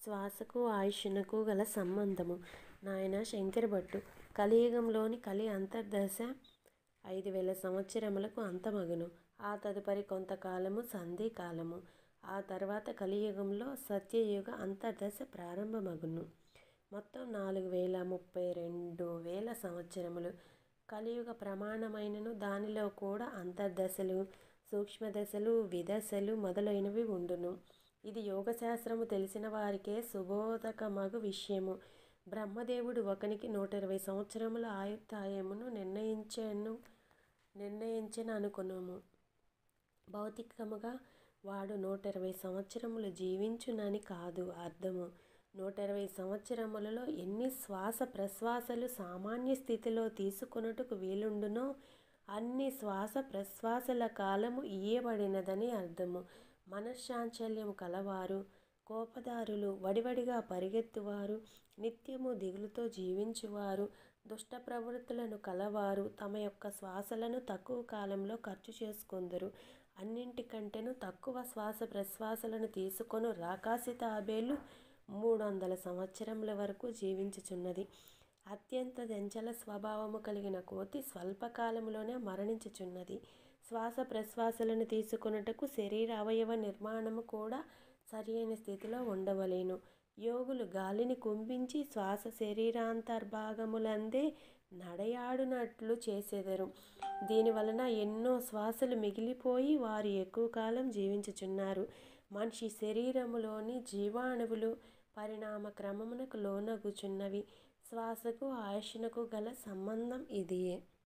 శ్వాసకు ఆయుష్షునకు గల సంబంధము. నాయన శంకరభట్టు. కలియుగంలోని కలి అంతర్దశ 5000 సంవత్సరములకు అంతమగును. ఆ తదుపరి కొంతకాలము సంధికాలము. ఆ తర్వాత కలియుగంలో సత్యయుగ అంతర్దశ ప్రారంభమగును. మొత్తం 4,32,000 సంవత్సరములు. కలియుగ ప్రమాణమైనను దానిలో కూడా అంతర్దశలు, సూక్ష్మదశలు, విదశలు మొదలైనవి ఉండును. ఇది యోగశాస్త్రము తెలిసిన వారికే సుబోధకమగు విషయము. బ్రహ్మదేవుడు ఒకనికి 120 సంవత్సరముల ఆయుర్దాయమును నిర్ణయించెననుకొనుము. భౌతికముగా వాడు 120 సంవత్సరములు జీవించునని కాదు అర్థము. 120 సంవత్సరములలో ఎన్ని శ్వాస ప్రశ్వాసలు సామాన్య స్థితిలో తీసుకొనుటకు వీలుండునో అన్ని శ్వాస ప్రశ్వాసల కాలము ఇయ్యబడినదని అర్థము. మనశ్శాంచల్యము కలవారు, కోపదారులు, వడివడిగా పరిగెత్తువారు, నిత్యము దిగులుతో జీవించువారు, దుష్ట ప్రవృత్తులను కలవారు తమ యొక్క శ్వాసలను తక్కువ కాలంలో ఖర్చు చేసుకొందురు. అన్నింటికంటేను తక్కువ శ్వాస ప్రశ్వాసలను తీసుకొను రాకాసి తాబేలు 300 సంవత్సరముల వరకు జీవించుచున్నది. అత్యంత చంచల స్వభావము కలిగిన కోతి స్వల్పకాలములోనే మరణించుచున్నది. శ్వాస ప్రశ్వాసలను తీసుకొనుటకు శరీర అవయవ నిర్మాణము కూడా సరియైన స్థితిలో ఉండవలెను. యోగులు గాలిని కుంభించి శ్వాస శరీరాంతర్భాగములందే నడయాడునట్లు చేసెదరు. దీనివలన ఎన్నో శ్వాసలు మిగిలిపోయి వారు ఎక్కువ కాలం జీవించుచున్నారు. మనిషి శరీరములోని జీవాణువులు పరిణామ క్రమమునకు లోనగుచున్నవి. శ్వాసకు ఆయుష్షునకు గల సంబంధం ఇదియే.